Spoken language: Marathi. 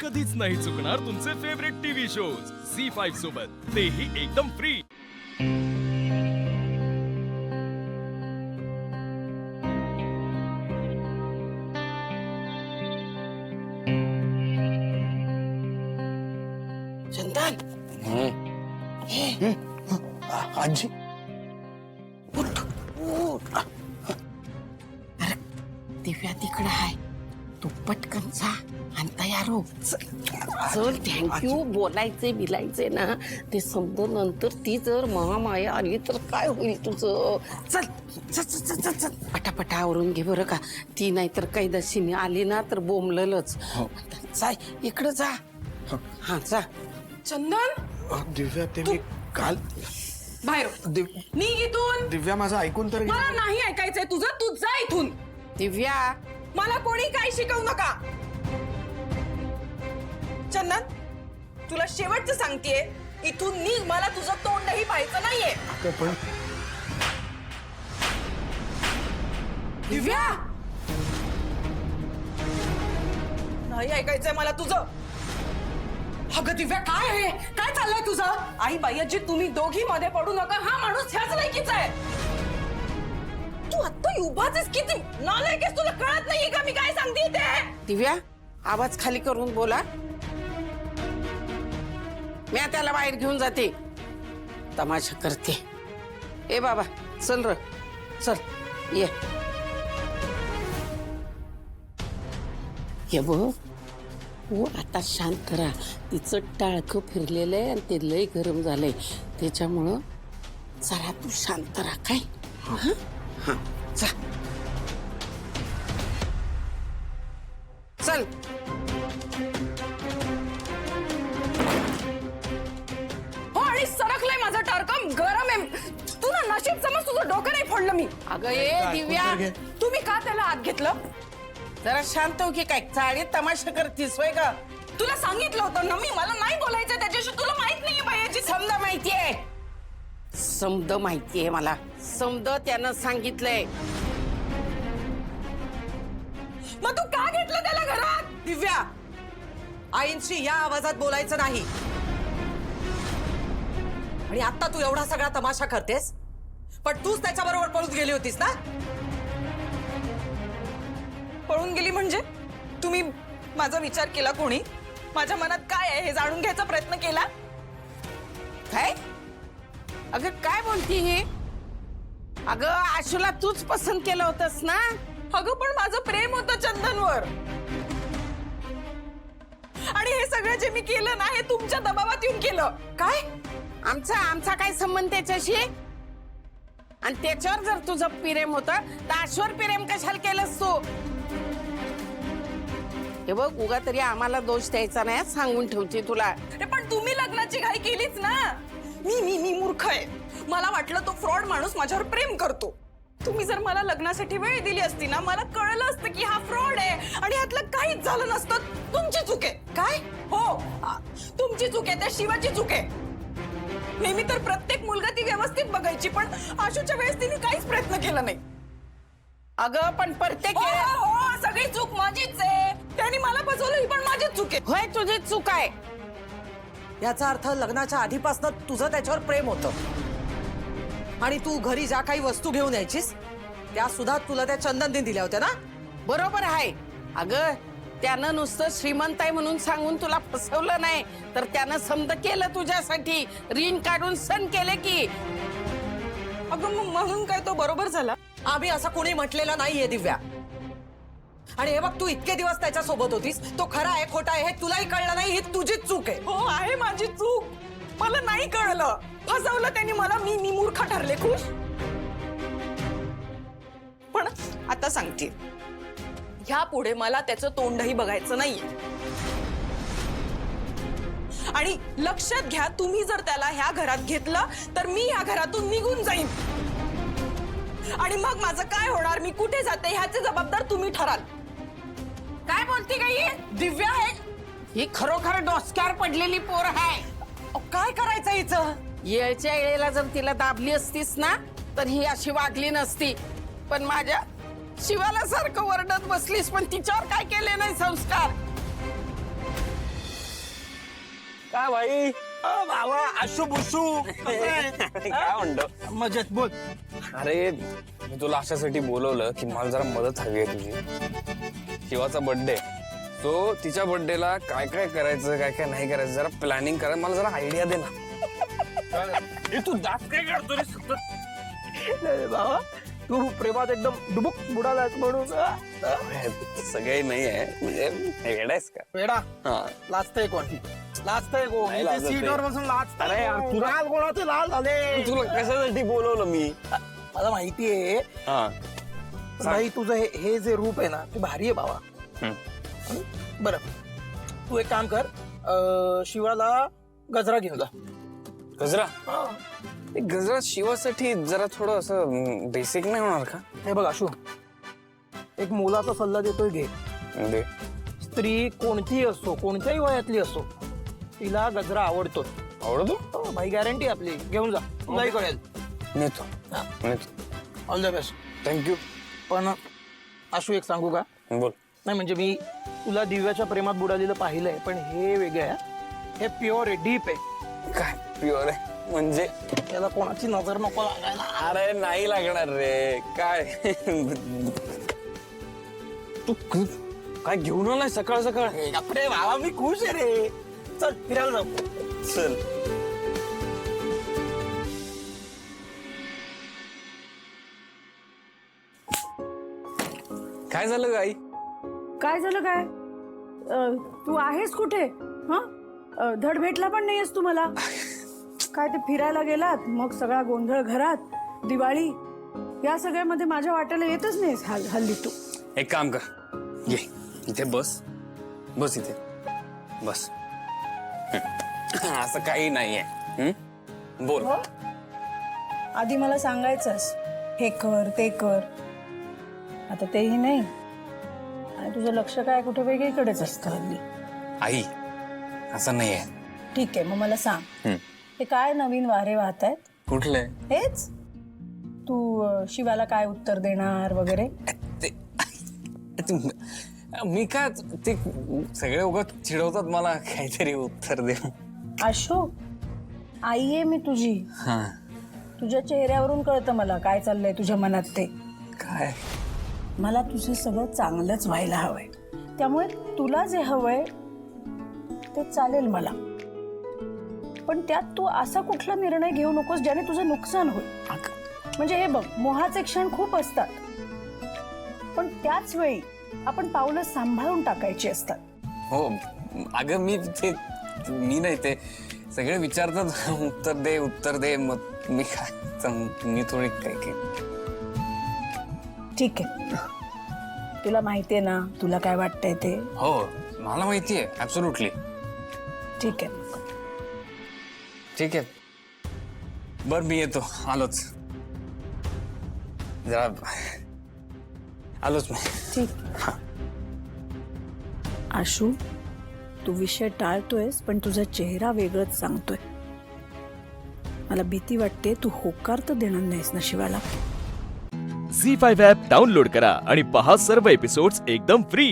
कधीच नाही चुकणार तुमचे फेवरेट टीव्ही शोज झी5 सोबत, तेही एकदम फ्री। चंदन आजी उठ उठ। अरे दिव्या तिकडं आहे, तू पटकन जा आणि तयार हो। चल थँक्यू बोलायचे बिलायचे ना ते समज, नंतर ती जर महामाया आली तर काय होईल तुझं। चल चल चल चल चल पटापटा आवरून घे बरं का, ती नाहीतर कैदशीने आली ना तर बोंबलच। जाय इकडं जा, हा जा। चंदन दिव्या ते मी काल बाहेर निघ इथून। दिव्या माझं ऐकून तर घे. मला नाही ऐकायचंय तुझं, तू जा इथून। दिव्या मला कोणी काही शिकवू नका। चंदन तुला शेवटचं सांगतेय, इथून निघ, मला तुझं तोंडही पाहायचं नाहीये। अगं पण दिव्या नाही ऐकायचंय मला तुझं। अगं दिव्या काय आहे, काय चाललंय तुझं? आई बाईजी तुम्ही दोघी मध्ये पडू नका, हा माणूस ह्याच लायकीचा आहे। तू आता उभाच आहेस, किती नालायक आहेस, तुला कळत नाहीये का मी काय सांगते ते? दिव्या आवाज खाली करून बोला, मी त्याला बाहेर घेऊन जाते, तमाशा करते। ए बाबा चल र, चल ये बघ, तू आता शांत राहा। तिचं टाळकं फिरलेलं आहे आणि ते लय गरम झालंय, त्याच्यामुळं जरा तू शांत राहा काय। हा हा जा चल। हो आणि सरकलंय माझं टारकं, गरम आहे। तू ना नशीब समज, तुझं डोकं नाही फोडलं मी। अगं ए दिव्या, तुम्ही का त्याला आत घेतलं? जरा शांत हो की, काय चाळीत तमाशा करतीस होय का? तुला सांगितलं होतं ना मी, मला नाही बोलायचं त्याच्याशी। तुला माहित नाहीये बायाची समद माहितीये, समद माहितीये मला, समद त्यानं सांगितलंय। मग तू का घेतलं त्याला घरात? दिव्या, आईंशी या आवाजात बोलायचं नाही। आणि आता तू एवढा सगळा तमाशा करतेस, पण तूच त्याच्याबरोबर पळून गेली होतीस ना? पळून गेली म्हणजे? तुम्ही माझा विचार केला कोणी? माझ्या मनात काय आहे हे जाणून घ्यायचा प्रयत्न केला? काय अगं काय बोलती ही? अगं आशूला तूच पसंत केलं होतस ना? अगं पण माझं प्रेम होतं चंदनवर, आणि हे सगळं जे मी केलं ना हे तुमच्या दबावात येऊन केलं। काय आमचा काय संबंध त्याच्याशी? आणि त्याच्यावर जर तुझं प्रेम होतं तर आशूवर प्रेम कशाला केलंस तू? हे बघ, उगा तरी आम्हाला दोष द्यायचा नाही, सांगून ठेवते तुला। अरे पण तुम्ही लग्नाची घाई केलीच ना। मी मूर्ख आहे, मला वाटलं तो फ्रॉड माणूस माझ्यावर प्रेम करतो। तुम्ही जर मला लग्नासाठी वेळ दिली असती ना, मला कळलं असतं की हा फ्रॉड आहे आणि यातलं काहीच झालं नसतं। तुमची चूक आहे। काय? हो तुमची चूक आहे, त्या शिवाची चूक आहे। नेहमी तर प्रत्येक मुलगा ती व्यवस्थित बघायची, पण आशूच्या वेळेस तिने काहीच प्रयत्न केला नाही। अगं पण प्रत्येक हो सगळी चूक माझीच आहे, त्यांनी मला फसवलं ही पण माझीच चूक आहे। होय तुझी चूक आहे। याचा अर्थ लग्नाच्या आधीपासून तुझं त्याच्यावर प्रेम होतं, आणि तू घरी ज्या काही वस्तू घेऊन यायचीस त्या सुद्धा तुला त्या चंदनने दिल्या होत्या ना? बरोबर आहे। अगं त्यानं नुसतं श्रीमंत आहे म्हणून सांगून तुला फसवलं नाही, तर त्यानं समद केलं तुझ्यासाठी, ऋण काढून सण केले की। अगं मग म्हणून काय तो बरोबर झाला? आम्ही असं कोणी म्हटलेलं नाहीये दिव्या। आणि हे बघ, तू इतके दिवस त्याच्या सोबत होतीस, तो खरा आहे खोटा आहे हे तुलाही कळलं नाही, ही तुझीच चूक आहे। हो आहे माझी चूक, मला नाही कळलं, फसवलं त्यांनी मला। मी मूर्ख ठरले, खुश। पण आता सांगते, ह्या पुढे मला त्याचं तोंडही बघायचं नाहीये। आणि लक्षात घ्या, तुम्ही जर त्याला ह्या घरात घेतलं तर मी ह्या घरातून निघून जाईन, आणि मग माझं काय होणार, मी कुठे जाते ह्याचे जबाबदार तुम्ही ठराल। काय बोलती का ही? दिव्या आहे ही खरोखर डोसक्यावर पडलेली पोर आहे। काय करायचं हिचं? येळच्या येळेला जर तिला दाबली असतीस ना तर ही अशी वागली नसती, पण माझ्या शिवाला सारखं वरडत बसलीस, पण तिच्यावर काय केले नाही संस्कार। काय भाई बाबा आशू बुशू काय म्हणतो मजेत बोल. अरे मी तुला अशासाठी बोलवलं की मला जरा मदत हवी आहे तुझी. शिवाचा बर्थडे सो तिच्या बर्थडेला काय काय करायचं काय काय नाही करायचं जरा प्लॅनिंग करा मला जरा आयडिया दे ना. तू दात काय काढतो रे सतत? बाबा तू प्रेमात एकदम डुबुक बुडालास म्हणून सगळे नाही आहे म्हणजे वेडायस का वेडा हा लाजतंय कोण? लाजतंय कोण? नाही लाजत आहे. सीटवर बसून लाजतंय. अरे यार, तुला- लाल कोणाचे लाल झाले? तुला कशासाठी बोलवलं मी मला माहितीये हा नाही तुझं हे जे रूप आहे ना ते भारी आहे बाबा. बरं तू एक काम कर शिवाला गजरा घेऊन जा. गजरा ते गजरा शिवासाठी जरा थोडं असं बेसिक नाही होणार का हे बघ आशू एक मुलाचा सल्ला देतोय घे. दे स्त्री कोणतीही असो कोणत्याही वयातली असो तिला गजरा आवडतो. आवडतो भाई गॅरंटी आपली घेऊन जा तुलाही कळेल. नेतो हा. नेतो ऑल द बेस्ट. थँक्यू पण आशू एक सांगू का? बोल नाही म्हणजे मी तुला दिव्याच्या प्रेमात बुडालेलं पाहिलंय पण हे वेगळं आहे. हे प्युअर आहे डीप आहे. काय प्युअर आहे म्हणजे याला कोणाची नजर नको लागायला. अरे नाही लागणार रे काय तू काय घेऊन आलाय सकाळ सकाळ अरे बाबा मी खुश आहे रे. चल फिरायला जाऊ. चल काय झालं गाई काय झालं काय तू आहेस कुठे हा धड भेटला पण नाहीयेस तू मला काय ते फिरायला गेलात मग सगळा गोंधळ घरात दिवाळी या सगळ्यामध्ये माझ्या वाट्याला येतच नाहीस हल्ली तू एक काम कर ये इथे बस बस इथे बस असं काही नाहीये बोल हो आधी मला सांगायचंस हे कर ते कर आता तेही नाही आणि तुझं लक्ष काय कुठे वेगळीकडेच असतं हल्ली आई असं नाहीये ठीक आहे मग मला सांग हे काय नवीन वारे वाहत आहेत कुठले हेच तू शिवाला काय उत्तर देणार वगैरे मी काय ते सगळे उगाच चिडवतात मला काहीतरी उत्तर दे आशू आई आहे मी तुझी हा तुझ्या चेहऱ्यावरून कळतं मला काय चाललंय तुझ्या मनात ते काय मला तुझं सगळं चांगलंच व्हायला हवंय त्यामुळे तुला जे हवंय ते चालेल मला पण त्यात तू असा कुठला निर्णय घेऊ नकोस ज्याने तुझं नुकसान होईल म्हणजे हे बघ मोहाचे क्षण खूप असतात पण त्याच वेळी आपण पावलं सांभाळून टाकायची असतात हो अगं मी नाही ते सगळे विचारतात उत्तर दे मग मी काय मी थोडी काय ठीक आहे तुला माहितीये ना तुला काय वाटतंय ते हो मला माहितीये ऍब्सोल्युटली ठीक आहे ठीक आहे बर मी येतो आलोच जरा आलोच मी ठीक आशू तू विषय टाळतोयस पण तुझा चेहरा वेगळंच सांगतोय मला भीती वाटते तू होकार तर देणार नाहीस ना शिवाला झी5 ॲप डाउनलोड करा आणि पहा सर्व एपिसोड्स एकदम फ्री.